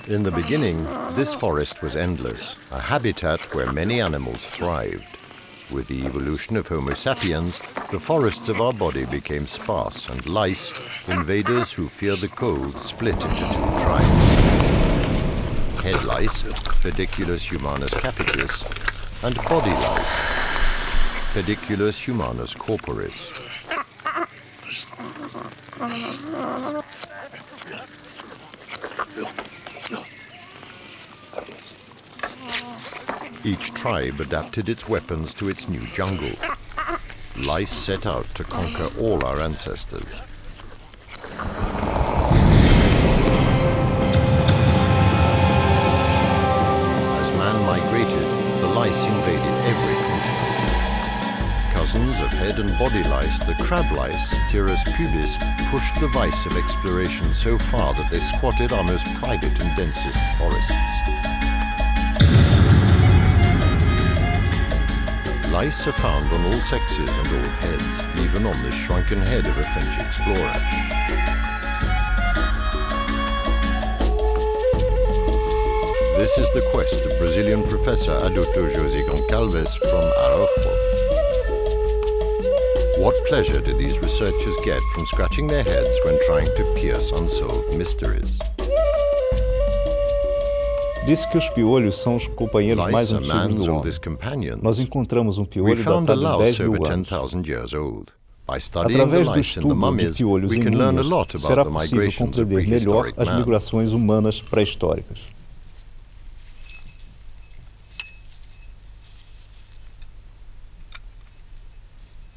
In the beginning, this forest was endless, a habitat where many animals thrived. With the evolution of Homo sapiens, the forests of our body became sparse, and lice, invaders who fear the cold, split into two tribes. Head lice, Pediculus humanus capitis, and body lice, Pediculus humanus corporis. Each tribe adapted its weapons to its new jungle. Lice set out to conquer all our ancestors. As man migrated, the lice invaded every continent. Cousins of head and body lice, the crab lice, Pterus pubis, pushed the vice of exploration so far that they squatted our most private and densest forests. Lice are found on all sexes and all heads, even on the shrunken head of a French explorer. This is the quest of Brazilian professor Adotto José Goncalves from Araujo. What pleasure do these researchers get from scratching their heads when trying to pierce unsolved mysteries? Diz que os piolhos são os companheiros mais antigos do homem. Nós encontramos piolho datado de 10 mil anos. Através do estudo de piolhos em múmias, será possível compreender melhor as migrações humanas pré-históricas.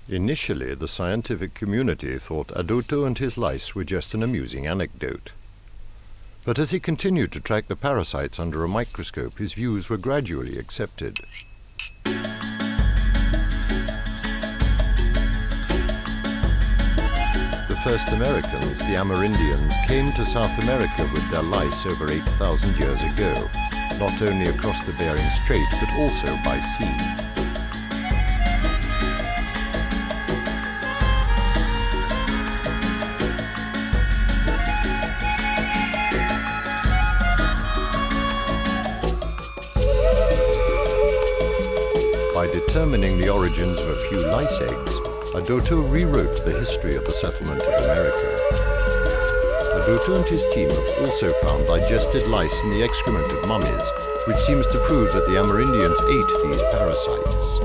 Initially, the scientific community thought Adotto and his lice were just an amusing anecdote. But as he continued to track the parasites under a microscope, his views were gradually accepted. The first Americans, the Amerindians, came to South America with their lice over 8,000 years ago, not only across the Bering Strait, but also by sea. By determining the origins of a few lice eggs, Adotto rewrote the history of the settlement of America. Adotto and his team have also found digested lice in the excrement of mummies, which seems to prove that the Amerindians ate these parasites.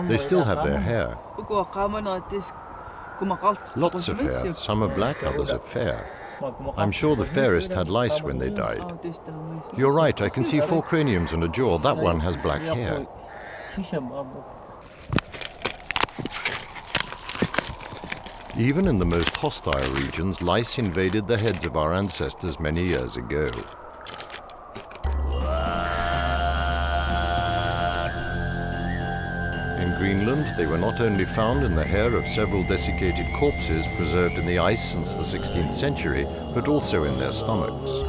They still have their hair. Lots of hair. Some are black, others are fair. I'm sure the fairest had lice when they died. You're right, I can see 4 craniums and a jaw. That one has black hair. Even in the most hostile regions, lice invaded the heads of our ancestors many years ago. In Greenland, they were not only found in the hair of several desiccated corpses preserved in the ice since the 16th century, but also in their stomachs.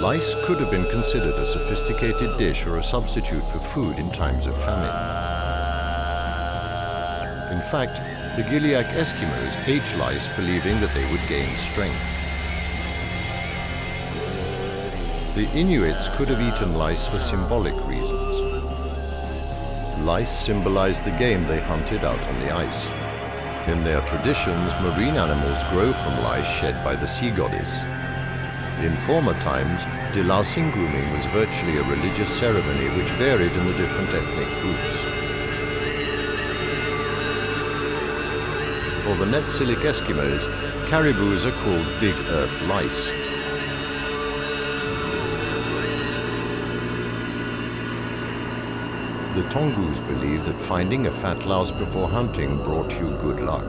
Lice could have been considered a sophisticated dish or a substitute for food in times of famine. In fact, the Giliak Eskimos ate lice believing that they would gain strength. The Inuits could have eaten lice for symbolic reasons. Lice symbolized the game they hunted out on the ice. In their traditions, marine animals grow from lice shed by the sea goddess. In former times, delousing grooming was virtually a religious ceremony which varied in the different ethnic groups. For the Netsilik Eskimos, caribous are called big earth lice. The Tongus believed that finding a fat louse before hunting brought you good luck.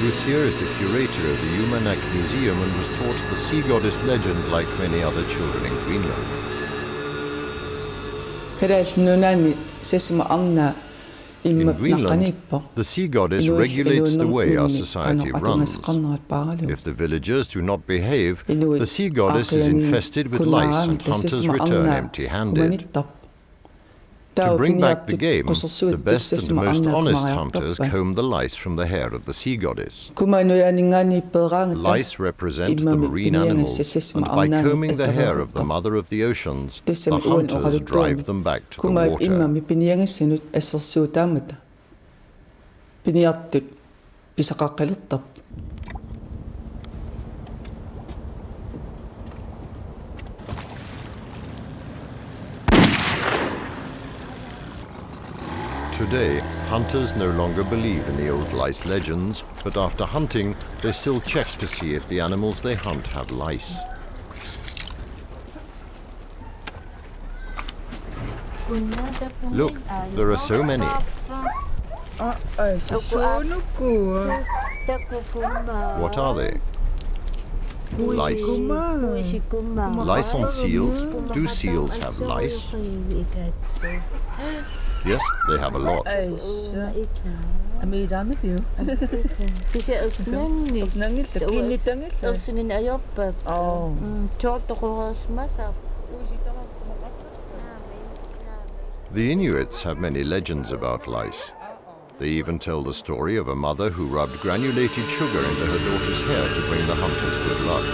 Lice is the curator of the Umanak Museum and was taught the sea goddess legend like many other children in Greenland. In Greenland, the sea goddess regulates the way our society runs. If the villagers do not behave, the sea goddess is infested with lice and hunters return empty-handed. To bring back the game, the best and the most honest hunters comb the lice from the hair of the sea goddess. Lice represent the marine animals, and by combing the hair of the mother of the oceans, the hunters drive them back to the water. Today, hunters no longer believe in the old lice legends, but after hunting, they still check to see if the animals they hunt have lice. Look, there are so many. What are they? Lice. Lice on seals? Do seals have lice? Yes, they have a lot. The Inuits have many legends about lice. They even tell the story of a mother who rubbed granulated sugar into her daughter's hair to bring the hunters good luck.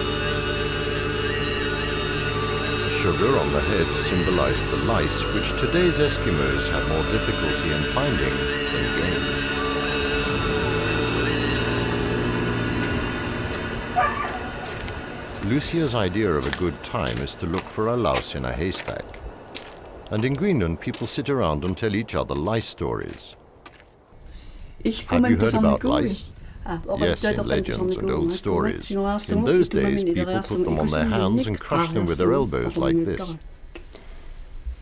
Sugar on the head symbolized the lice, which today's Eskimos have more difficulty in finding than game. Lucia's idea of a good time is to look for a louse in a haystack. And in Greenland, people sit around and tell each other lice stories. Have you heard about lice? Yes, in legends and old stories. In those days, people put them on their hands and crushed them with their elbows like this.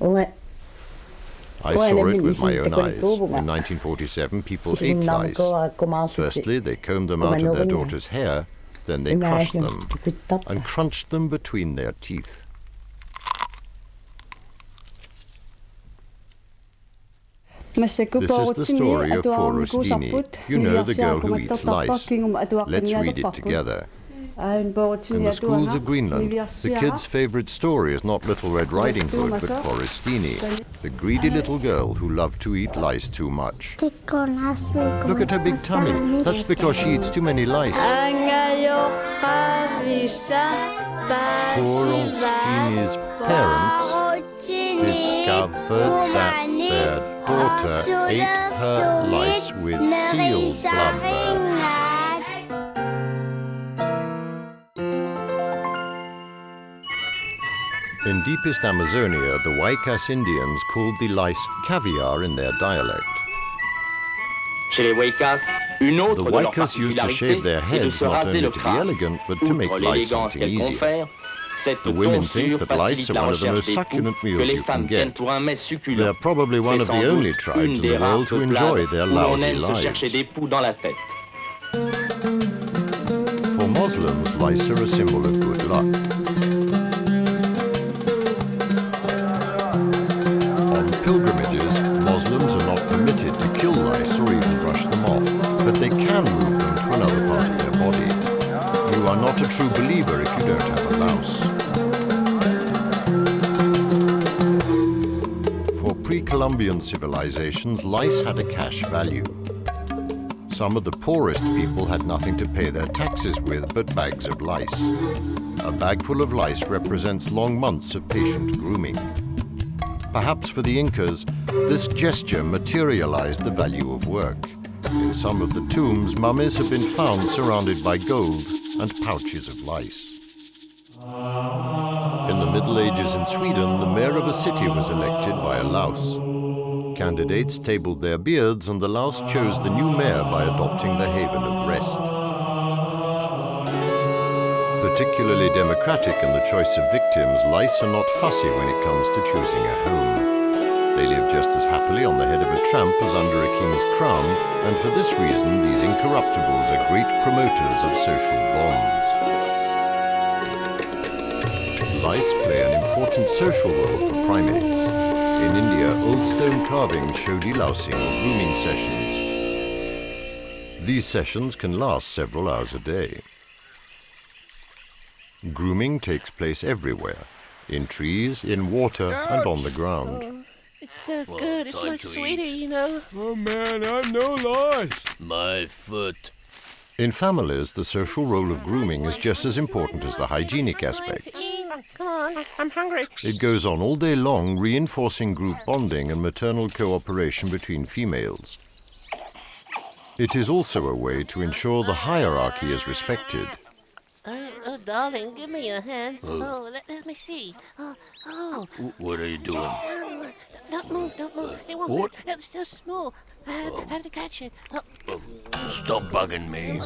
I saw it with my own eyes. In 1947, people ate lice. Firstly, they combed them out of their daughter's hair, then they crushed them and crunched them between their teeth. This is the story of poor Ustini. You know, the girl who eats lice. Let's read it together. In the schools of Greenland, the kids' favorite story is not Little Red Riding Hood, but poor Ustini, the greedy little girl who loved to eat lice too much. Look at her big tummy. That's because she eats too many lice. Poor Ustini's parents discovered that their daughter ate her lice with seal blubber. In deepest Amazonia, the Waikas Indians called the lice caviar in their dialect. The Waikas used to shave their heads not only to be elegant, but to make lice hunting easier. The women think that lice are one of the most succulent meals you can get. They are probably one of the only tribes in the world to enjoy their lousy lives. For Muslims, lice are a symbol of good luck. On pilgrimages, Muslims are not permitted to kill lice or even brush them off, but they can move them to another part of their body. You are not a true believer if you don't have a louse. For pre-Columbian civilizations, lice had a cash value. Some of the poorest people had nothing to pay their taxes with but bags of lice. A bag full of lice represents long months of patient grooming. Perhaps for the Incas, this gesture materialized the value of work. In some of the tombs, mummies have been found surrounded by gold and pouches of lice. In the Middle Ages in Sweden, the mayor of a city was elected by a louse. Candidates tabled their beards, and the louse chose the new mayor by adopting the haven of rest. Particularly democratic in the choice of victims, lice are not fussy when it comes to choosing a home. They live just as happily on the head of a tramp as under a king's crown, and for this reason these incorruptibles are great promoters of social bonds. Lice play an important social role for primates. In India, old stone carvings show delousing or grooming sessions. These sessions can last several hours a day. Grooming takes place everywhere, in trees, in water, and on the ground. It's so good, it's like sweetie, you know. Oh man, I'm no lice. My foot. In families, the social role of grooming is just as important as the hygienic aspects. Come on, I'm hungry. It goes on all day long, reinforcing group bonding and maternal cooperation between females. It is also a way to ensure the hierarchy is respected. Oh, darling, give me your hand. Oh, let me see. Oh. What are you doing? Don't move. It won't. What? It's still small. I have to catch it. Stop bugging me.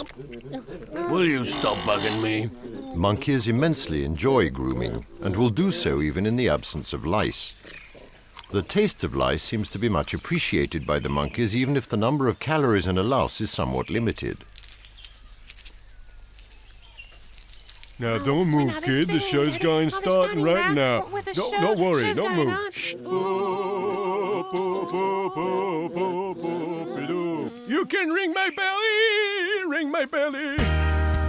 Will you stop bugging me? Monkeys immensely enjoy grooming and will do so even in the absence of lice. The taste of lice seems to be much appreciated by the monkeys, even if the number of calories in a louse is somewhat limited. Now don't move, kid. The show's going starting right now. Don't worry, don't move. Shh. You can ring my belly.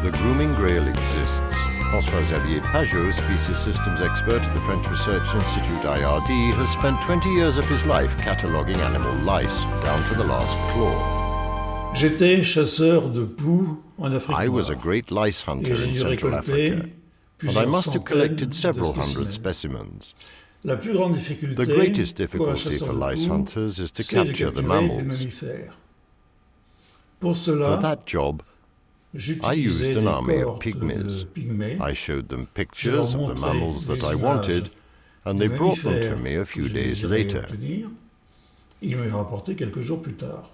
The grooming grail exists. François-Xavier Pajot, species systems expert at the French Research Institute IRD, has spent 20 years of his life cataloguing animal lice, down to the last claw. J'étais chasseur de poux en Afrique I was a noire. great lice hunter in Central Africa, and I must have collected several hundred specimens. La plus grande difficulté The greatest pour un difficulty chasseur for de lice poux, hunters is to c'est de capture the capturer des mammals. mammifères. Pour For cela, that job, I j'utilisais used an des army of cohortes pygmies. de pygmées. I showed them pictures Je leur of the montrais mammals that des I images wanted, and they des brought them to mammifères me a que few je days désirais later. obtenir. Ils me les rapportaient quelques jours plus tard.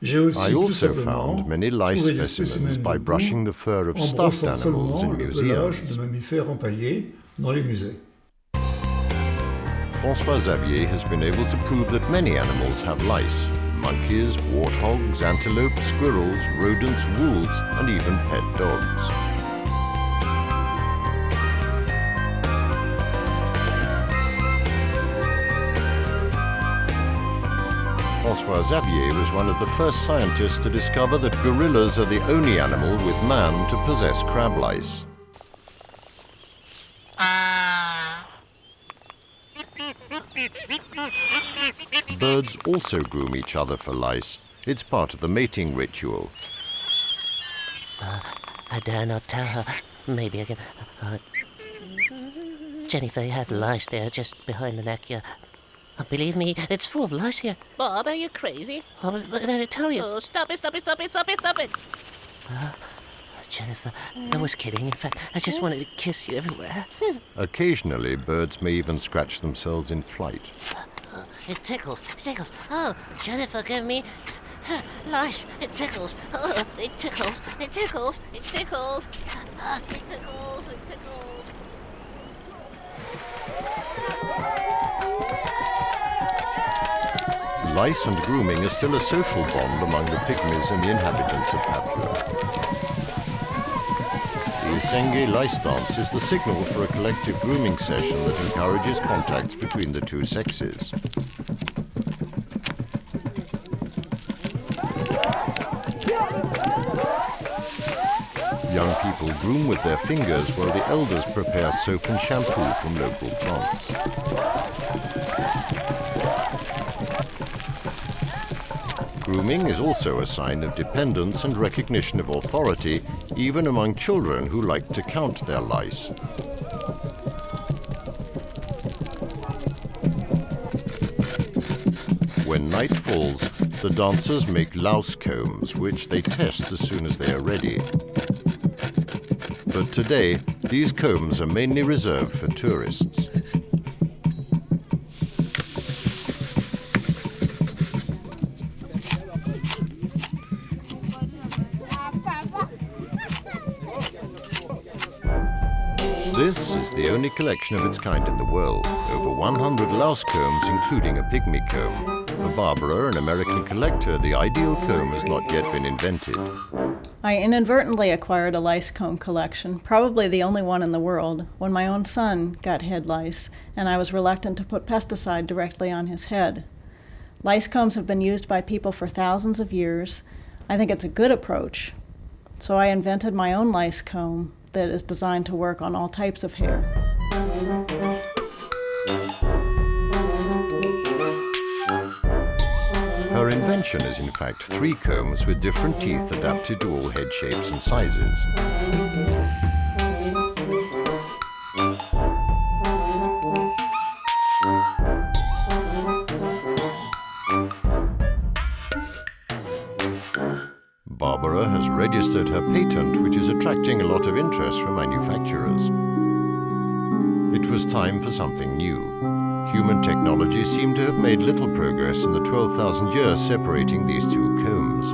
J'ai aussi I tout also simplement found many lice trouvé des specimens spécimens by de brushing the poux fur of en stuffed brossant animals in seulement le pelage museums. de mammifères empaillés dans les musées. François Xavier has been able to prove that many animals have lice: monkeys, warthogs, antelopes, squirrels, rodents, wolves, and even pet dogs. François Xavier was one of the first scientists to discover that gorillas are the only animal with man to possess crab lice. Birds also groom each other for lice. It's part of the mating ritual. I dare not tell her. Maybe I can... Jennifer, you have lice there just behind the neck here. Believe me, it's full of lice here. Bob, are you crazy? But I tell you. Oh, stop it. Jennifer, I was kidding. In fact, I just wanted to kiss you everywhere. Occasionally, birds may even scratch themselves in flight. It tickles. Oh, Jennifer, give me lice. It tickles. Oh, it tickles. Lice and grooming is still a social bond among the pygmies and the inhabitants of Papua. The Isenge lice dance is the signal for a collective grooming session that encourages contacts between the two sexes. Young people groom with their fingers while the elders prepare soap and shampoo from local plants. Grooming is also a sign of dependence and recognition of authority, even among children who like to count their lice. When night falls, the dancers make louse combs, which they test as soon as they are ready. But today, these combs are mainly reserved for tourists. This is the only collection of its kind in the world. Over 100 louse combs, including a pygmy comb. For Barbara, an American collector, the ideal comb has not yet been invented. I inadvertently acquired a lice comb collection, probably the only one in the world, when my own son got head lice, and I was reluctant to put pesticide directly on his head. Lice combs have been used by people for thousands of years. I think it's a good approach, so I invented my own lice comb that is designed to work on all types of hair. Her invention is in fact 3 combs with different teeth adapted to all head shapes and sizes. Barbara has registered her patent, which is attracting a lot of interest from manufacturers. It was time for something new. Human technology seemed to have made little progress in the 12,000 years separating these 2 combs.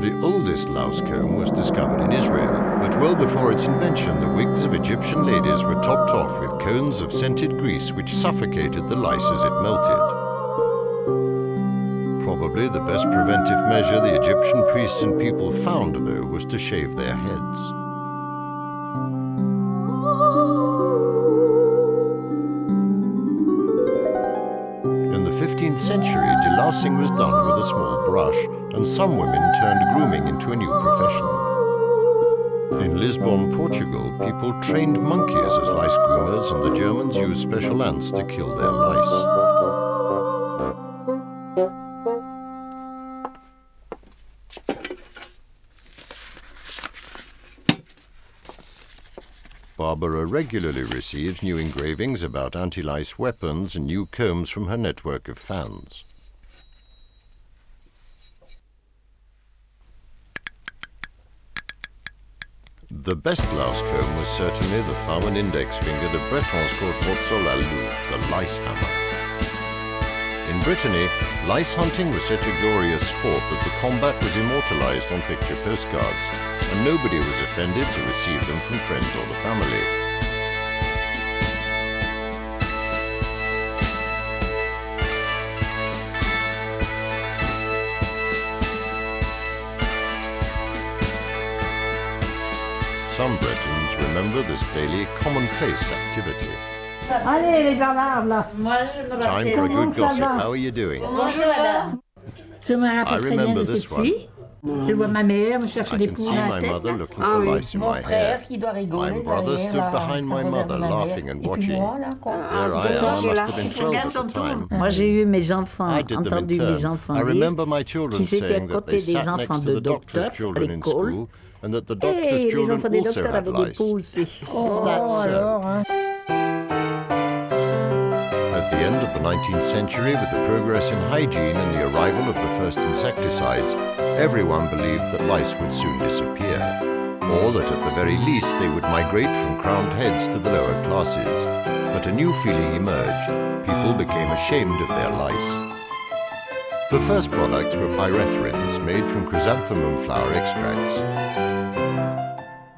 The oldest louse comb was discovered in Israel, but well before its invention, the wigs of Egyptian ladies were topped off with cones of scented grease which suffocated the lice as it melted. Probably the best preventive measure the Egyptian priests and people found, though, was to shave their heads. In the 15th century, delousing was done with a small brush, and some women turned grooming into a new profession. In Lisbon, Portugal, people trained monkeys as lice groomers, and the Germans used special ants to kill their lice. Barbara regularly receives new engravings about anti-lice weapons and new combs from her network of fans. The best louse comb was certainly the thumb and index finger the Bretons called morceau à loup, the lice hammer. In Brittany, lice hunting was such a glorious sport that the combat was immortalized on picture postcards, and nobody was offended to receive them from friends or the family. Some Bretons remember this daily commonplace activity. Allez, les bavards, là. Time for a good gossip. How are you doing? Bonjour, madame. Je me rappelle très bien de cette fille. Je vois ma mère me chercher des poux dans la tête. I can see my mother looking for lice in my hair. My brother stood behind my mother, laughing and watching. There I am. I must have been 12 at the time. Moi, j'ai eu mes enfants, I did them in entendu mes turn. enfants I dire remember my children qu'ils étaient à saying that côté they des sat enfants next to de the doctor's docteurs à children in l'école. school, and that the doctor's Et les children enfants des also docteurs had avaient des lice. poux aussi. Is that so? At the end of the 19th century, with the progress in hygiene and the arrival of the first insecticides, everyone believed that lice would soon disappear, or that at the very least they would migrate from crowned heads to the lower classes. But a new feeling emerged. People became ashamed of their lice. The first products were pyrethrins made from chrysanthemum flower extracts,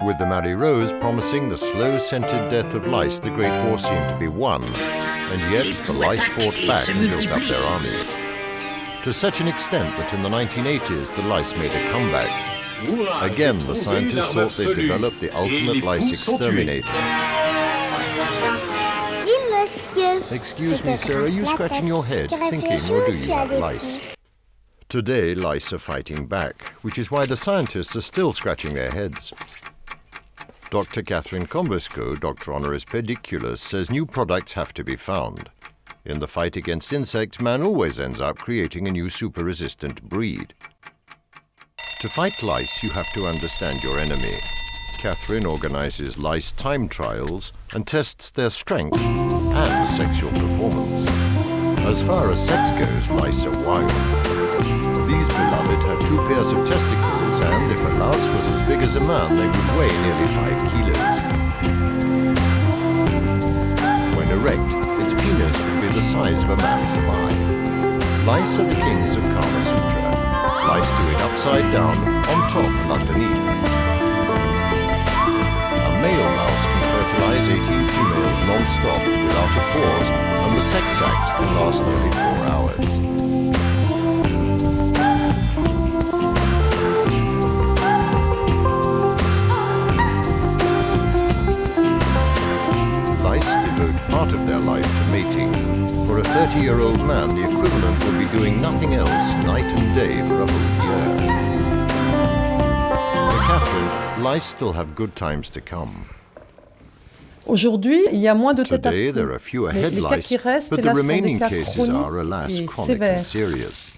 with the Mary Rose promising the slow scented death of lice. The Great War seemed to be won, and yet the lice fought back and built up their armies. To such an extent that in the 1980s the lice made a comeback. Again, the scientists thought they'd developed the ultimate lice exterminator. Excuse me, sir, are you scratching your head, thinking, or do you have lice? Today, lice are fighting back, which is why the scientists are still scratching their heads. Dr. Catherine Combesco, Doctor Honoris Pediculus, says new products have to be found. In the fight against insects, man always ends up creating a new super-resistant breed. To fight lice, you have to understand your enemy. Catherine organizes lice time trials and tests their strength and sexual performance. As far as sex goes, lice are wild. These beloved have 2 pairs of testicles, and if a louse was as big as a man, they would weigh nearly 5 kilos. When erect, its penis would be the size of a man's thigh. Lice are the kings of Kama Sutra. Lice do it upside down, on top and underneath. A male mouse can fertilize has 18 females non-stop without a pause, and the sex act can last nearly 4 hours. Lice devote part of their life to mating. For a 30-year-old man, the equivalent would be doing nothing else night and day for a whole year. For Catherine, lice still have good times to come. Today, there are fewer head lice, but the remaining cases are, alas, chronic and serious.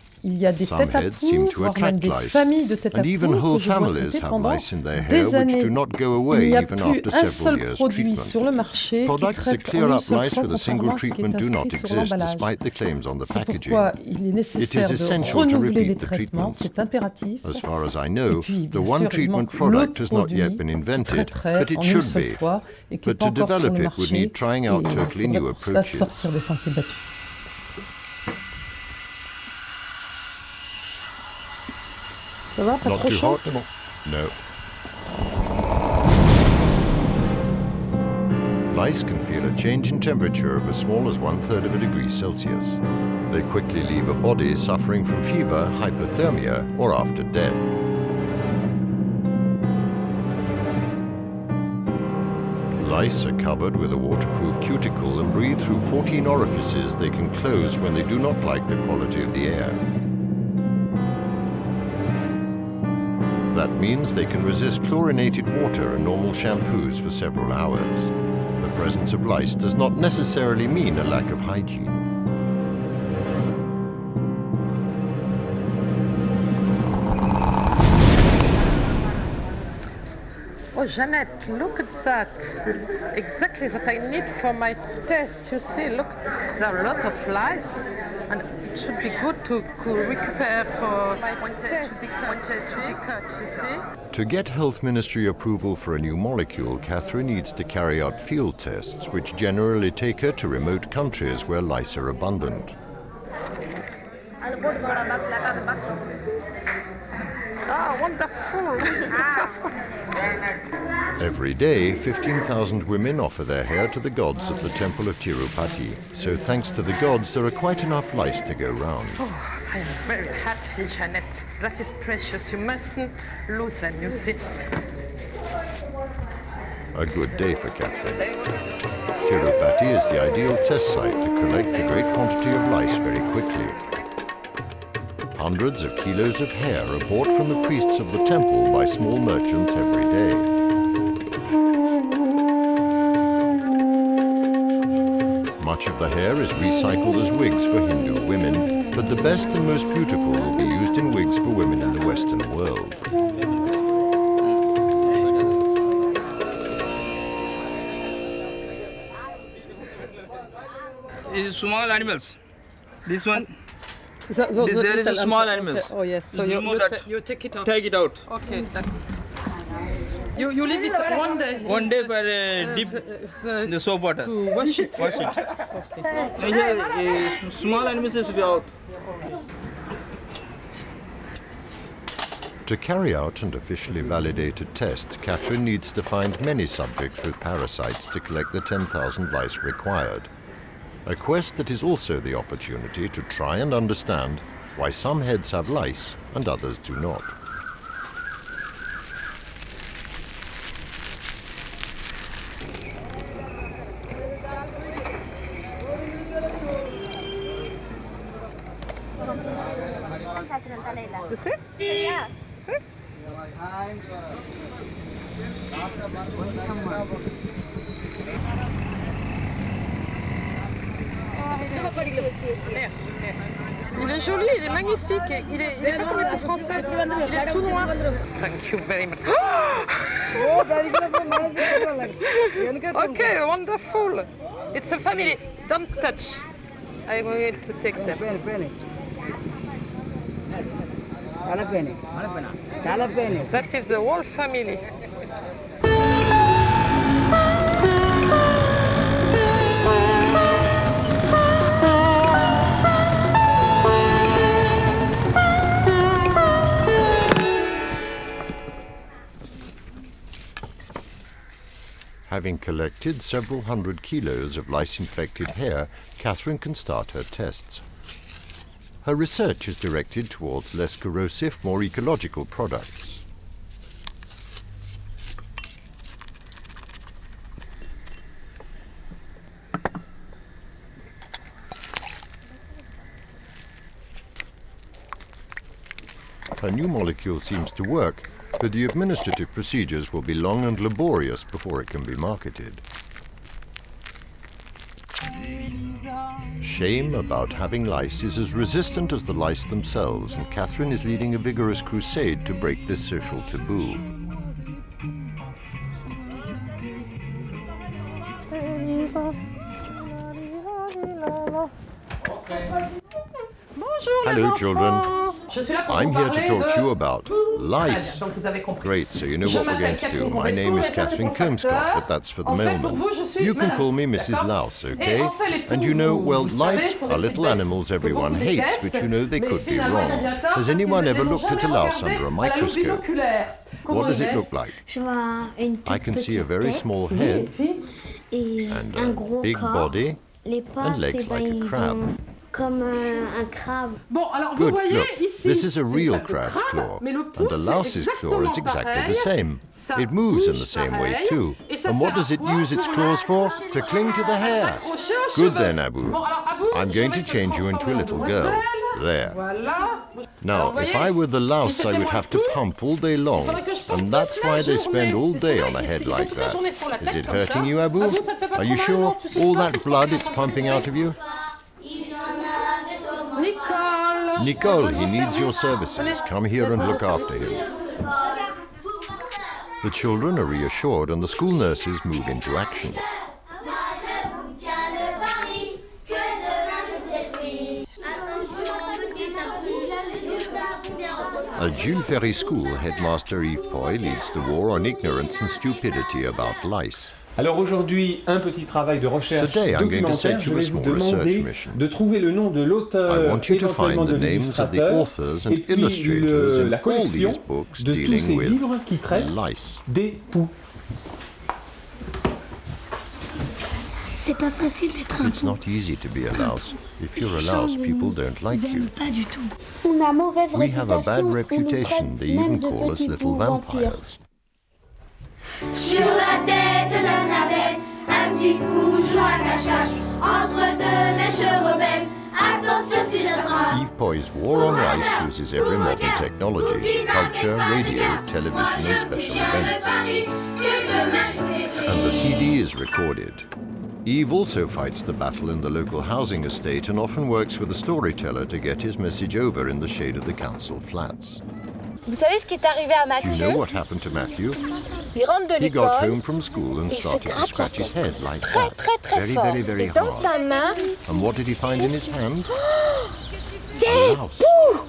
Some heads seem to attract lice, and even whole families have lice in their hair which do not go away even after several years' treatment. Products that clear up lice with a single treatment do not exist, despite the claims on the packaging. It is essential to repeat the treatments. As far as I know, the one-treatment product has not yet been invented, but it should be. But to develop it would need trying out totally new approaches. Not too hot? No. Lice can feel a change in temperature of as small as 1/3 of a degree Celsius. They quickly leave a body suffering from fever, hypothermia, or after death. Lice are covered with a waterproof cuticle and breathe through 14 orifices they can close when they do not like the quality of the air. That means they can resist chlorinated water and normal shampoos for several hours. The presence of lice does not necessarily mean a lack of hygiene. Oh, Jeanette, look at that. Exactly that I need for my test. You see, look, there are a lot of lice. And it should be good to recuperate for my test. One test should be cut, you see? To get Health Ministry approval for a new molecule, Catherine needs to carry out field tests, which generally take her to remote countries where lice are abundant. Ah, wonderful! It's the first one. Every day, 15,000 women offer their hair to the gods at the temple of Tirupati. So thanks to the gods, there are quite enough lice to go round. Oh, I am very happy, Jeanette. That is precious. You mustn't lose them, you see. A good day for Catherine. Tirupati is the ideal test site to collect a great quantity of lice very quickly. Hundreds of kilos of hair are bought from the priests of the temple by small merchants every day. Much of the hair is recycled as wigs for Hindu women, but the best and most beautiful will be used in wigs for women in the Western world. It is small animals. This one. There is a small animal. Okay. Oh yes, so you take it out. Take it out. Okay. You leave it one day. One day for dip in the soap water. To wash it. Wash it. Okay. Here, small animals is out. To carry out and officially validated tests, Catherine needs to find many subjects with parasites to collect the 10,000 lice required. A quest that is also the opportunity to try and understand why some heads have lice and others do not. You see? Yeah. See? Il est joli, il est magnifique, il est pas comme les français, il est tout noir. Thank you very much. Okay, wonderful. It's a family. Don't touch. I'm going to take them. That is the whole family. Having collected several hundred kilos of lice-infected hair, Catherine can start her tests. Her research is directed towards less corrosive, more ecological products. Her new molecule seems to work, but the administrative procedures will be long and laborious before it can be marketed. Shame about having lice is as resistant as the lice themselves, and Catherine is leading a vigorous crusade to break this social taboo. Hello, children. I'm here to talk to you about lice. Great, so you know what we're going to do. My name is Catherine Comescott, but that's for the mailman. You can call me Mrs. Louse, okay? And you know, well, lice are little animals everyone hates, but you know they could be wrong. Has anyone ever looked at a louse under a microscope? What does it look like? I can see a very small head and a big body and legs like a crab. Good, look, this is a real crab's claw, and a louse's claw is exactly the same. It moves in the same way too. And what does it use its claws for? To cling to the hair. Good then, Abu. I'm going to change you into a little girl. There. Now, if I were the louse, I would have to pump all day long, and that's why they spend all day on a head like that. Is it hurting you, Abu? Are you sure? All that blood it's pumping out of you? Nicole, he needs your services. Come here and look after him. The children are reassured and the school nurses move into action. At Jules Ferry School, headmaster Yves Poy leads the war on ignorance and stupidity about lice. Alors aujourd'hui, un petit travail de recherche documentaire, je vais vous demander de trouver le nom de l'auteur, éventuellement de l'illustrateur, et puis la collection de tous ces livres qui traitent des poux. C'est pas facile d'être un pou. It's not easy to be a louse. If you're a louse, people don't like you. Pas du tout. On a mauvaise We have a bad reputation. They even call us little vampires. Sur la tête d'un abeille, un petit pou joue à cache-cache entre deux mèches rebelles. Attention si j'attrape. Yves Poy's war on lice uses every modern technology: culture, radio, television, and special events. And the CD is recorded. Yves also fights the battle in the local housing estate and often works with a storyteller to get his message over in the shade of the council flats. Vous savez ce qui est arrivé à Mathieu? Do you know what happened to Matthew? Il rentre de l'école. He got home from school and started to scratch his head like that. Very, very, very hard. Dans sa main. And what did he find in his hand? Des poux!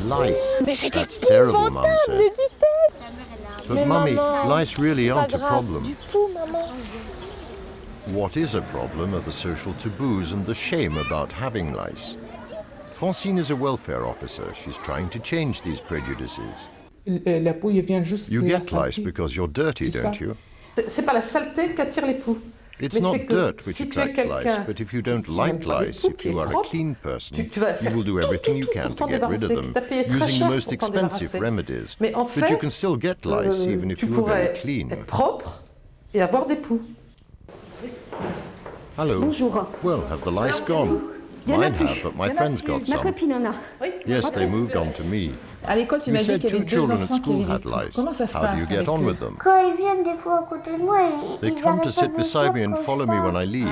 Lice. That's terrible, Mum said. But Mummy, lice really aren't a problem. What is a problem are the social taboos and the shame about having lice. Francine is a welfare officer. She's trying to change these prejudices. You get lice because you're dirty, don't you? C'est pas la saleté qu'attire les poux. It's not dirt which attracts lice, but if you don't like lice, if you are a clean person, you will do everything you can to get rid of them, using the most expensive remedies. But you can still get lice even if you are very clean. Propre et avoir des poux. Hello. Bonjour. Well, have the lice gone? Mine have, but my friends got some. Yes, they moved on to me. You said 2 children at school had lice. How do you get on with them? They come to sit beside me and follow me when I leave.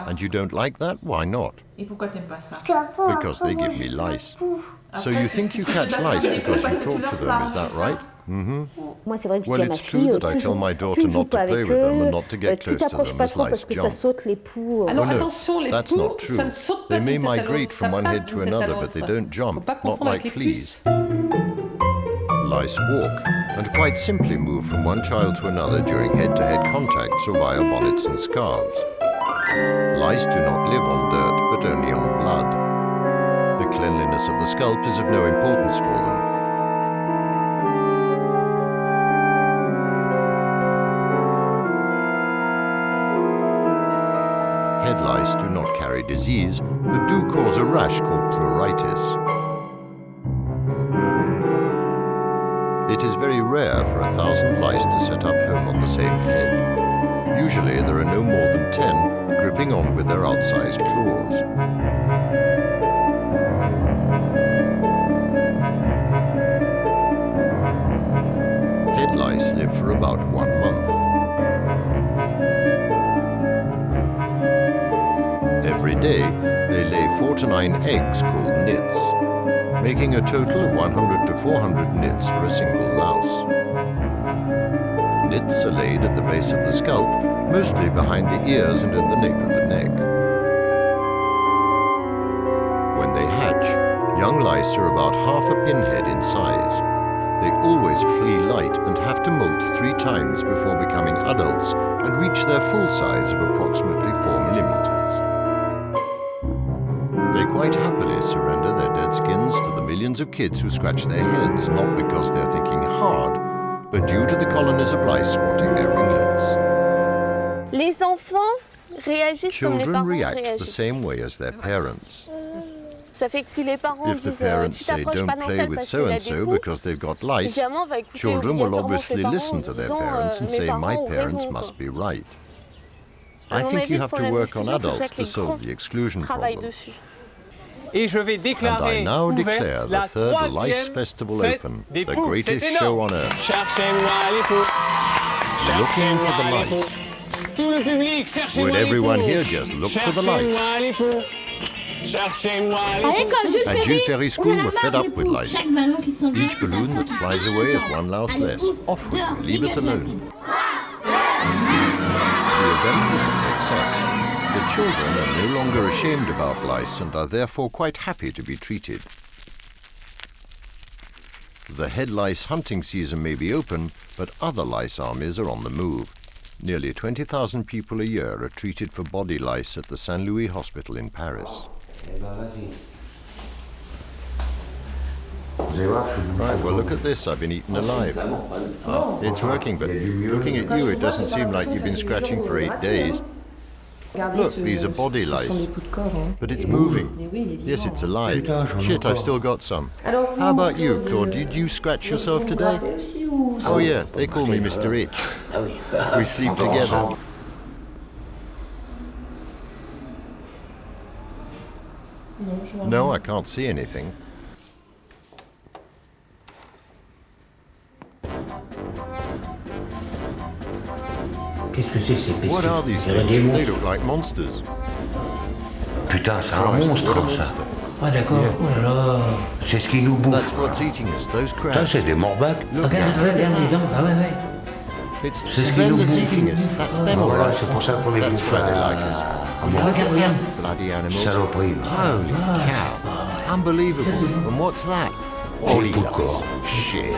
And you don't like that? Why not? Because they give me lice. So you think you catch lice because you talk to them, is that right? Mm-hmm. Well, it's true that I tell my daughter not to play with them and not to get close to them as lice jump. Oh no, that's not true. They may migrate from one head to another, but they don't jump, not like fleas. Lice walk, and quite simply move from one child to another during head-to-head contacts or via bonnets and scarves. Lice do not live on dirt, but only on blood. The cleanliness of the scalp is of no importance for them. head lice do not carry disease, but do cause a rash called pruritus. It is very rare for 1,000 lice to set up home on the same head. Usually there are no more than 10 gripping on with their outsized claws. Head lice live for about 1 month. Every day, they lay 4 to 9 eggs called nits, making a total of 100 to 400 nits for a single louse. Nits are laid at the base of the scalp, mostly behind the ears and in the nape of the neck. When they hatch, young lice are about half a pinhead in size. They always flee light and have to molt 3 times before becoming adults and reach their full size of approximately 4 millimeters. They quite happily surrender their dead skins to the millions of kids who scratch their heads, not because they're thinking hard, but due to the colonies of lice squatting their ringlets. Les enfants réagissent comme les Children parents react the réagissent. same way as their parents. Ça fait que si les parents If the disent parents tu say t'approches don't pas play d'Antel with parce qu'il a des so-and-so poux, because they've got lice, évidemment va écouter children will obligatoirement ses obviously parents listen en to their disant, parents and mes say, parents my ont parents raison, must quoi. be right. À I mon think avis, you le have to problème work on d'exclusion, faut adults que to les solve grands the exclusion travaillent problem. dessus. Et je vais And déclarer I now ouverte declare the la 3rd Lice troisième Festival fête open, des the poux. greatest C'est show énorme. on earth. Cherchez-moi les poux. Looking for the Cherchez-moi les lice. poux. Tout le public, cherchez-moi Would les everyone poux. here just look for the lice? Cherchez-moi les poux. Cherchez-moi les À l'école At Jules Jules Ferry, Ferry on School, a we're fed marre up des with poux. lice. Chaque ballon qui s'envole Each balloon that flies away is one louse less. Off with you, leave us alone. The event was a success. The children are no longer ashamed about lice and are therefore quite happy to be treated. The head lice hunting season may be open, but other lice armies are on the move. Nearly 20,000 people a year are treated for body lice at the Saint Louis Hospital in Paris. Right, well look at this, I've been eaten alive. It's working, but looking at you, it doesn't seem like you've been scratching for 8 days. Look, these are body lice. But it's moving. Yes, it's alive. Shit, I've still got some. How about you, Claude? Did you scratch yourself today? Oh yeah, they call me Mr. Itch. We sleep together. No, I can't see anything. What are these things? They look like monsters. Putain, c'est un Christ, monstre, what a ça. monster. Ah d'accord, Yeah. oh là là. C'est ce qui nous bouffe. That's what's eating us, those Ça, crabs. c'est des morbacs. Look, Regarde, just look regarde at les dents. Ah ouais, ouais. that. It's C'est ce qui them nous that's bouffe. eating us. That's them, all Voilà, right. c'est pour ça qu'on les That's bouffe. why they like us. Regarde, regarde, regarde. Bloody animals. Saloperie. Holy cow. Unbelievable. And what's that? Body lice. Shit.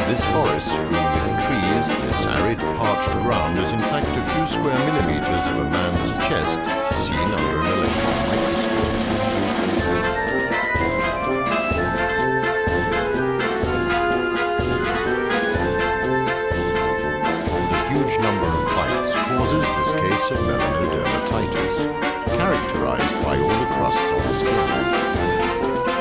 This forest strewn with trees, this arid, parched ground is in fact a few square millimeters of a man's chest seen under an electron microscope. The huge number of bites causes this case of melanodermatitis, characterized by all the crust on the skin.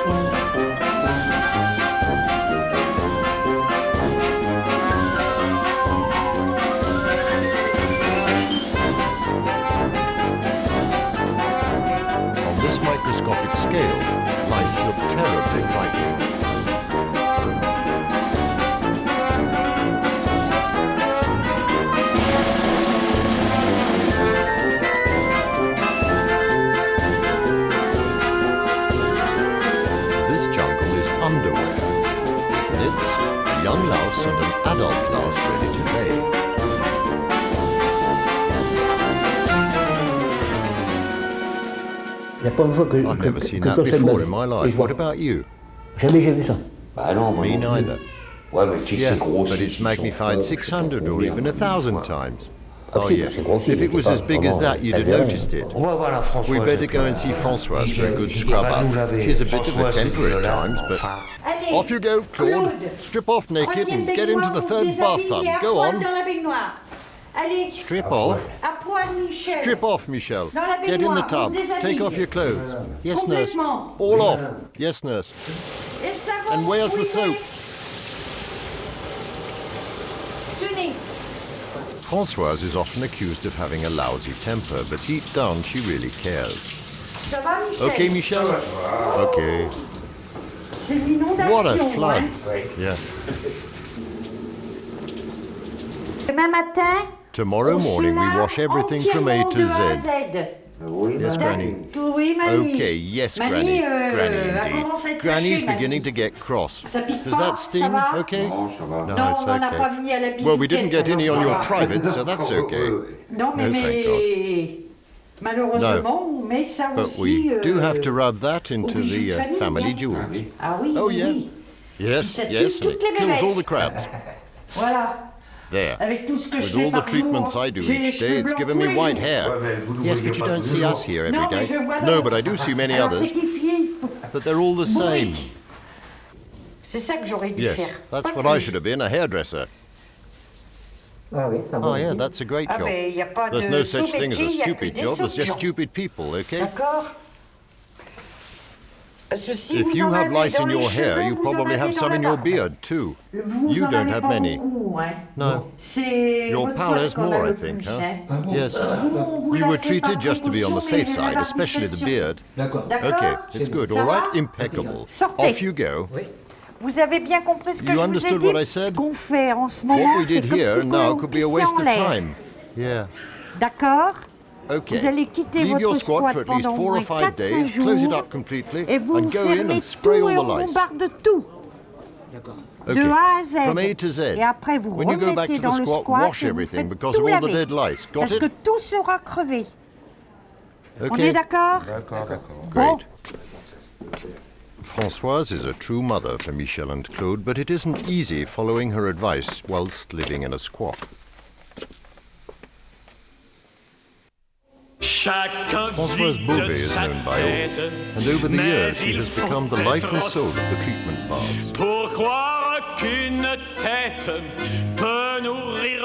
On this microscopic scale, lice look terribly frightening. This jungle is underwear, with nits, a young louse and an adult louse ready to lay. I've never seen that before in my life. What about you? Jamais j'ai vu ça. Bah non, moi Me non plus. neither. Ouais, mais si Yeah, c'est gros, but it's magnified 600 or even 1,000 times. Ah, Oh si, yeah. c'est gros, si, If it was as big as that, you'd have noticed it. On va voir la Françoise. We better go and see Françoise for a good scrub up. She's a bit of a temper at times, but off you go, Claude. Strip off naked and get into the third bathtub. Go on. Dans la baignoire. Allez. Strip off. À poil, Michel. Strip off, Michel. Dans la Get in the baignoire, tub. on se déshabille. Take off your clothes. Yes, nurse. Complètement. All off. Yes, nurse. Et le savon, And where's the où il soap? est? Tenez. Françoise is often accused of having a lousy temper, but deep down she really cares. Ça va, Michel? Okay, Michel? Okay. C'est une inondation. What a flood. Hein? Yeah. Demain matin, Tomorrow morning we wash everything from A to Z. Yes, Granny. Oui, Mamie. Okay, yes, Mamie, Granny. Granny, elle commence à indeed. être Granny's fâchée, beginning Mamie. to get cross. Ça pique Does pas? that sting? Ça va? Okay? Non, ça va. No, Non, it's on n'en a pas okay. mis à la Well, we didn't get any on your alors ça va. private, so that's okay. Non, mais, No, thank God. malheureusement, on met ça But aussi. we do have to rub that into au bijou the de famille, family hein. jewels. Ah oui, Oh, oui, yeah. oui. Yes, Ça tue yes, and toutes les it kills all the bébêtes. crabs. Voilà. There. Avec tout ce que je With fais all the par treatments jour, I do j'ai les each day, cheveux it's blancs given tous me les white jours. hair. Ouais, mais vous le Yes, voyez but you pas don't tous les see us jours. here every Non, mais day. je vois No, d'autres. but I do see many Alors, others. c'est qui fier, But they're all the same. C'est ça que j'aurais dû Yes, faire. that's Pas what I plus. should have been, a hairdresser. Ah oui, ça va. Oh, yeah, that's a great Ah, job. ben, y a pas There's de no such thing as sous-métier, a y a que stupid des job, there's just sous-gens. stupid people, okay? D'accord. Parce que si If vous you en have avez lice dans in les your hair, cheveux, you vous en probably avez have dans some la in your barbe. beard too. Vous You en don't avez have pas many. beaucoup, hein. No. C'est Your votre pal poil has qu'on a more, le I think, plus, huh? hein. Yes. Vous We la were faites treated par just to be on the précaution, safe mais la side, barbe especially the sur- beard. D'accord. Okay, it's good. Ça All right, va? impeccable. Sortez. Off you go. Vous avez bien compris ce que You je vous ai understood dit? what I said? Ce qu'on fait en ce What moment, we c'est did comme here si now on could be a pissait waste en of l'air. time. Yeah. D'accord? Okay. Vous allez quitter Leave your votre squat squat for at least pendant 4 au or moins 5 4-5 days, close it jours, up completely, et vous and go in fermez and spray tout all et the on lice. bombarde tout. Okay. De A à Z. From A to Z. Et après, vous When you go back remettez to the dans le squat, squat wash et vous everything faites because tout of all the laver. dead lice. Got Parce it? que tout sera crevé. On Okay. est d'accord? Bon. Great. Françoise is a true mother for Michel and Claude, but it isn't easy following her advice whilst living in a squat. Françoise Beauvais is known by all, and over the years she has become the life and soul of the treatment baths.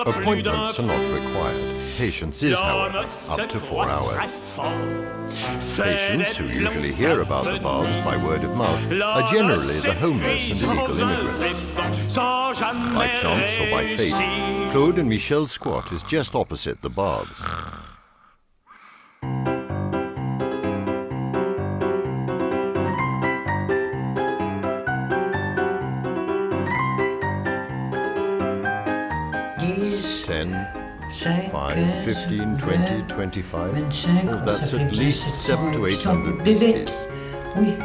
Appointments are not required. Patience is, however, up to 4 hours. Patients, who usually hear about the baths by word of mouth, are generally the homeless and illegal immigrants. By chance or by fate, Claude and Michel's squat is just opposite the baths. Ten, 5, 15, 20, 25. Oh, that's at least 700 to 800 beasties. Oui.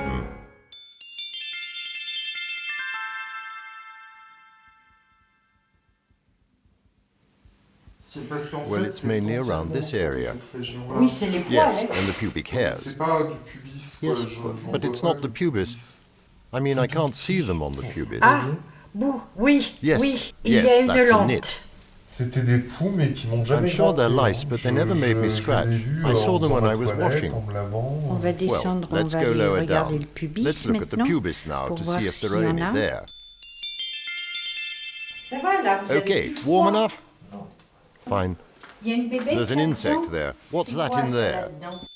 Well, it's mainly around this area. Oui, c'est les poils. Yes, hein. and the pubic hairs. Yes, but it's not the pubis. I mean, I can't see them on the pubis. Ah, oui, Yes, oui, il y yes, a une that's a lente. nit. C'était des poux, mais qui m'ont jamais I'm sure they're gratté, lice, hein. but they never made me scratch. I saw them when I was washing. On va Well, descendre, on let's va go aller lower regarder down. le pubis Let's look at the maintenant, pubis now pour to voir see if there s'il y are en any a. there. Ça va là, vous avez Okay, du warm froid? enough? Fine. Il y a une bébête There's an là-dedans? insect there. What's C'est that quoi, in ça, there? là-dedans?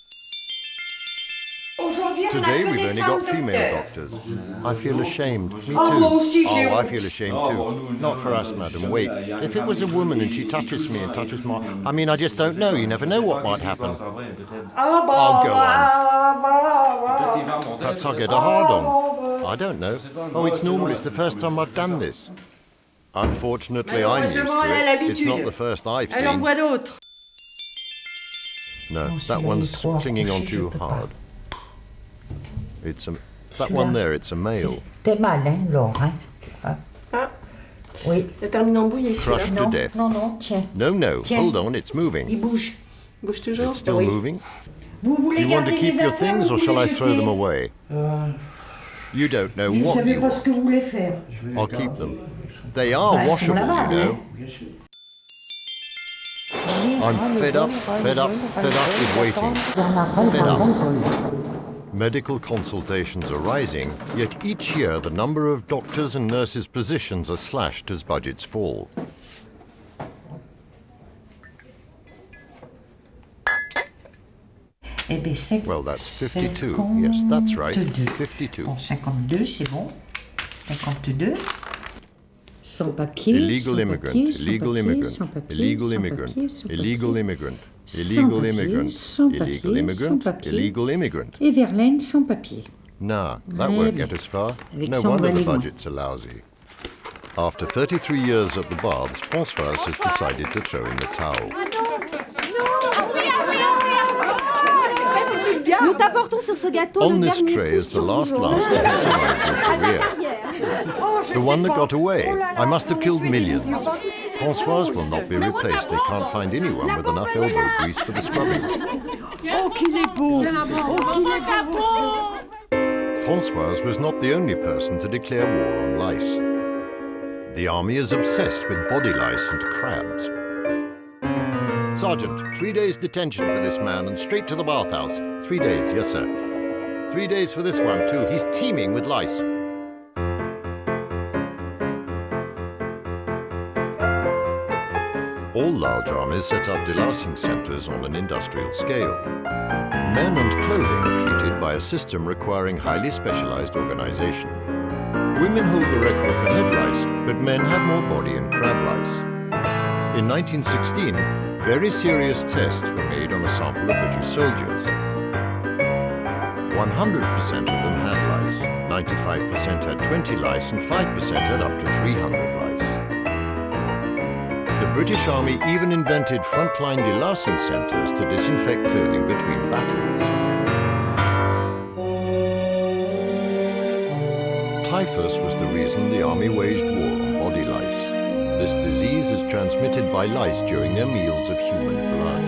Aujourd'hui, on a Today que we've des only femmes got female docteurs. doctors. I feel ashamed. Me too. Oh, moi aussi, j'ai I honte. feel ashamed too. Not for us, madam. Wait. If it was a woman and she touches me and touches my... I mean, I just don't know. You never know what might happen. Ah bah, I'll go on. bah. Perhaps I'll get a hard on. I don't know. Oh, it's normal. It's the first time I've done this. Unfortunately, I'm used Malheureusement, to elle a it. It's not l'habitude. the first I've Elle en seen. voit d'autres. No, Non, that celui-là, il est one's trop clinging on approché, too je peux pas. hard. It's a... That Celui-là. one there, it's a male. T'es mal, hein, Laure, hein? Ah, Oui. ça termine en bouillie celui-là. Crushed to death. Non, non, tiens. No, Tiens. hold on, it's moving. Il bouge. Bouge toujours. It's still Oui. moving. Vous voulez You want to garder keep les your affaires things ou or vous shall I les throw them jetez? away? You don't know Vous ne what savez you pas want. ce que vous voulez faire. I'll keep them. They are Bah, elles sont washable, là-bas, you know. hein. I'm fed up with waiting. Fed up. Medical consultations are rising, yet each year the number of doctors' and nurses' positions are slashed as budgets fall. Well, that's 52. Yes, that's right. 52. Bon, 52, c'est bon. 52. Sans papier, illegal immigrant, illegal immigrant, illegal immigrant, illegal immigrant, illegal immigrant, illegal immigrant, illegal immigrant. Et Verlaine sans papier. Nah, that won't get us far. No wonder the budgets are lousy. After 33 years at the baths, Françoise has decided to throw in the towel. Nous t'apportons sur ce gâteau On this tray is the last louse to have survived your career. The one that got away. I must have killed millions. Françoise will not be replaced. They can't find anyone with enough elbow grease for the scrubbing. Oh, qu'il est beau! Oh, qu'il est beau! Françoise was not the only person to declare war on lice. The army is obsessed with body lice and crabs. Sergeant, 3 days detention for this man and straight to the bathhouse. 3 days, yes, sir. 3 days for this one, too. He's teeming with lice. All large armies set up delousing centers on an industrial scale. Men and clothing are treated by a system requiring highly specialized organization. Women hold the record for head lice, but men have more body and crab lice. In 1916, very serious tests were made on a sample of British soldiers. 100% of them had lice, 95% had 20 lice, and 5% had up to 300 lice. The British Army even invented frontline delousing centers to disinfect clothing between battles. Typhus was the reason the army waged war on body lice. This disease is transmitted by lice during their meals of human blood.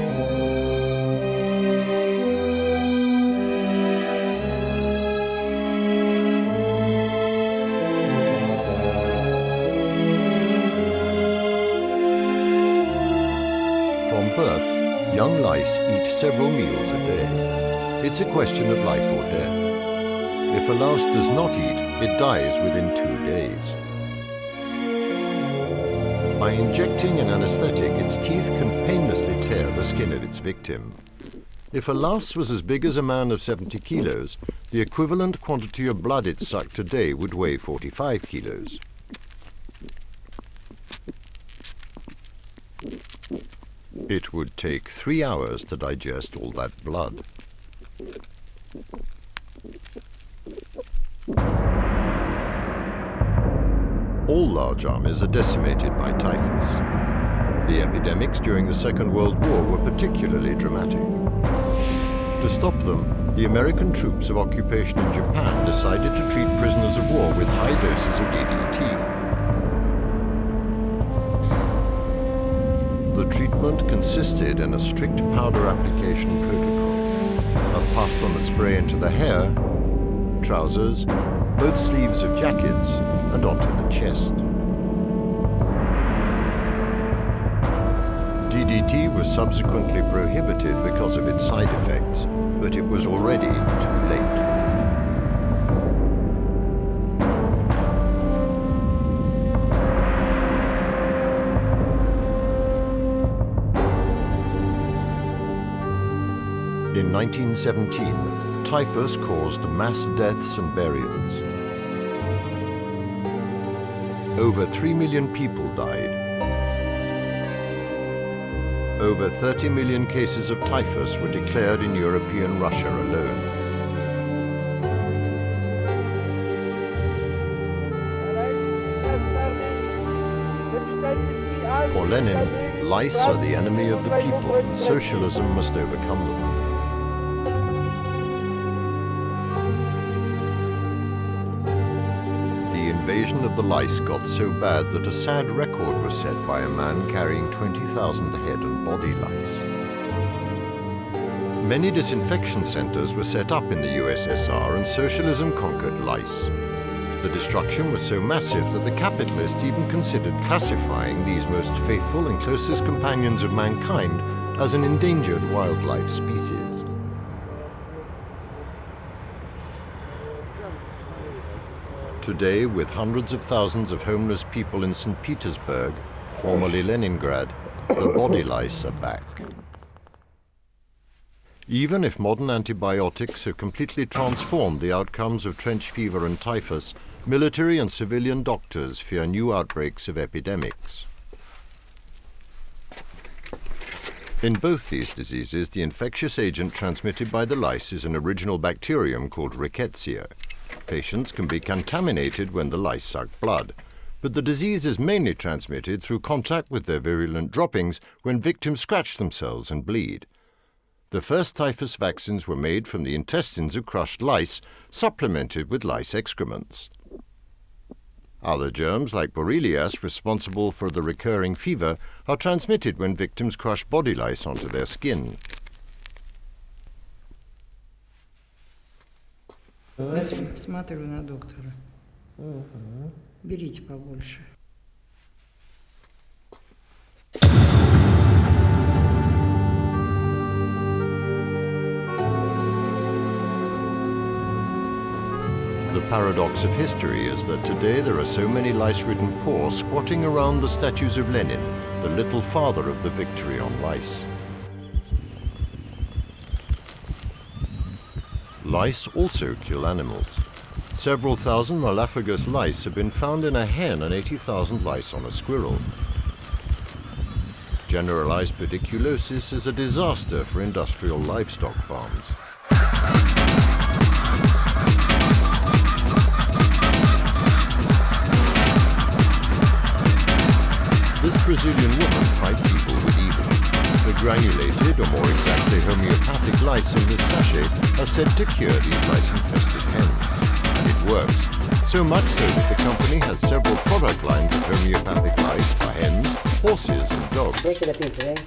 From birth, young lice eat several meals a day. It's a question of life or death. If a louse does not eat, it dies within 2 days. By injecting an anesthetic, its teeth can painlessly tear the skin of its victim. If a louse was as big as a man of 70 kilos, the equivalent quantity of blood it sucked a day would weigh 45 kilos. It would take 3 hours to digest all that blood. All large armies are decimated by typhus. The epidemics during the Second World War were particularly dramatic. To stop them, the American troops of occupation in Japan decided to treat prisoners of war with high doses of DDT. The treatment consisted in a strict powder application protocol. A puff from the spray into the hair, trousers, both sleeves of jackets, and onto the chest. DDT was subsequently prohibited because of its side effects, but it was already too late. In 1917, typhus caused mass deaths and burials. Over 3 million people died. Over 30 million cases of typhus were declared in European Russia alone. For Lenin, lice are the enemy of the people and socialism must overcome them. The invasion of the lice got so bad that a sad record was set by a man carrying 20,000 head and body lice. Many disinfection centers were set up in the USSR and socialism conquered lice. The destruction was so massive that the capitalists even considered classifying these most faithful and closest companions of mankind as an endangered wildlife species. Today, with hundreds of thousands of homeless people in St. Petersburg, formerly Leningrad, the body lice are back. Even if modern antibiotics have completely transformed the outcomes of trench fever and typhus, military and civilian doctors fear new outbreaks of epidemics. In both these diseases, the infectious agent transmitted by the lice is an original bacterium called Rickettsia. Patients can be contaminated when the lice suck blood, but the disease is mainly transmitted through contact with their virulent droppings when victims scratch themselves and bleed. The first typhus vaccines were made from the intestines of crushed lice, supplemented with lice excrements. Other germs, like Borrelias, responsible for the recurring fever, are transmitted when victims crush body lice onto their skin. Смотрю на доктора. Берите побольше. The paradox of history is that today there are so many lice-ridden poor squatting around the statues of Lenin, the little father of the victory on lice. Lice also kill animals. Several thousand Malaphagous lice have been found in a hen and 80,000 lice on a squirrel. Generalized pediculosis is a disaster for industrial livestock farms. This Brazilian woman fights evil with evil. The granulated, or more exactly homeopathic lice in this sachet are said to cure these lice-infested hens. And it works. So much so that the company has several product lines of homeopathic lice for hens, horses and dogs.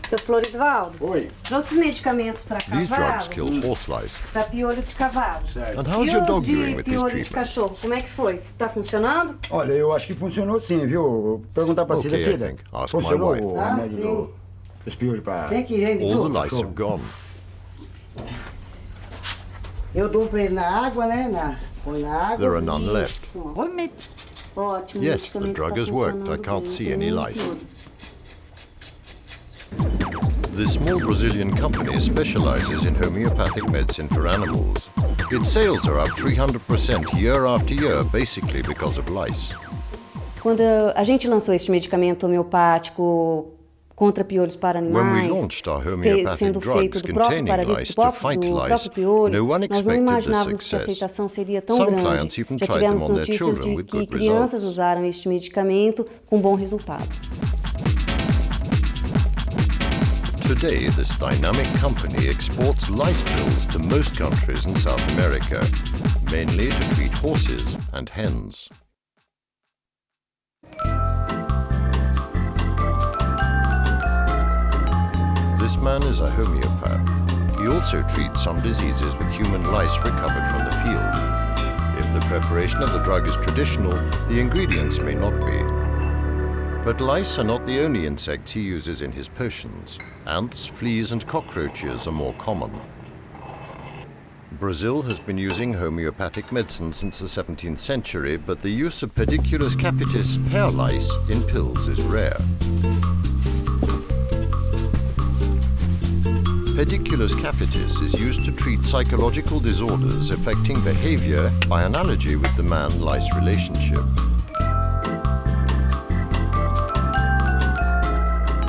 Seu Florisvaldo, trouxe os medicamentos para cavalo. These drugs kill horse lice. Para piolho de cavalo. And how's your dog doing with this piolho de treatment? cachorro, como é que foi? Tá funcionando? Olha, eu acho que funcionou sim, viu? Vou perguntar para Okay, I think. Ask my funcionou wife. o remédio dos piolhos para... All the lice have gone. Eu dou para ele na água, né? Põe na água. There are none left. Ótimo, Yes, the drug has worked. I can't see any lice. This small Brazilian company specializes in homeopathic medicine for animals. Its sales are up 300% year after year, basically because of lice. Quando a gente lançou este medicamento homeopático contra piolhos para When we animais, launched our homeopathic sendo feito drugs do próprio containing parasita, lice do to fight próprio lice, piolho, no one nós não expected the imaginávamos que a success. aceitação seria tão Some grande. clients even Já tried them tivemos on their notícias children de with que good crianças results. usaram este medicamento com bom resultado. Today, this dynamic company exports lice pills to most countries in South America, mainly to treat horses and hens. This man is a homeopath. He also treats some diseases with human lice recovered from the field. If the preparation of the drug is traditional, the ingredients may not be. But lice are not the only insects he uses in his potions. Ants, fleas and cockroaches are more common. Brazil has been using homeopathic medicine since the 17th century, but the use of Pediculus capitis hair lice in pills is rare. Pediculus capitis is used to treat psychological disorders affecting behavior by analogy with the man-lice relationship.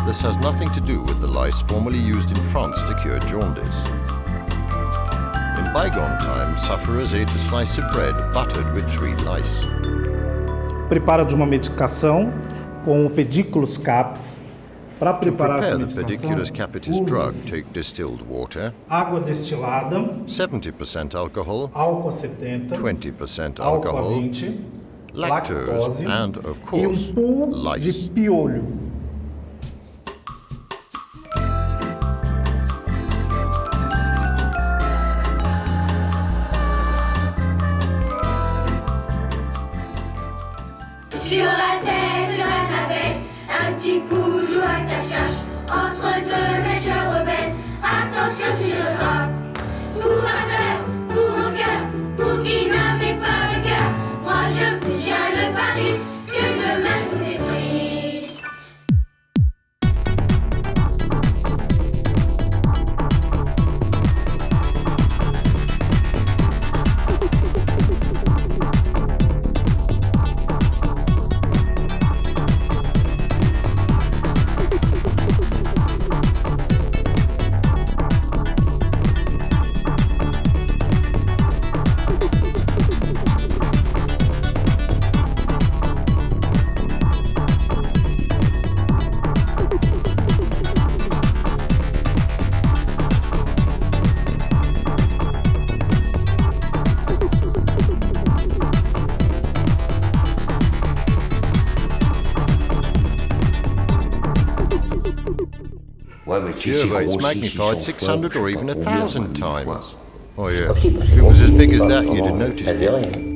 This has nothing to do with the lice formerly used in France to cure jaundice. In bygone times, sufferers ate a slice of bread buttered with 3 lice. Preparo de uma medicação com o Pediculus capitis. Para preparar essa medicação, Pediculus capitis drug, take distilled water, água destilada, 70% alcohol, álcool 70, 20% álcool alcohol, 20, lactose, and, of course, pool lice. de piolho. Sur la tête d'un navette, un petit coup joue à cache-cache. Entre deux mèches rebelles, attention si je frappe. Pour ma sœur, pour mon cœur, pour qui n'avait pas le cœur, moi je vous tiens le pari que demain je vous détruis. Sure, but it's magnified 600 or even 1,000 times. Oh yeah, if it was as big as that, you'd have noticed it.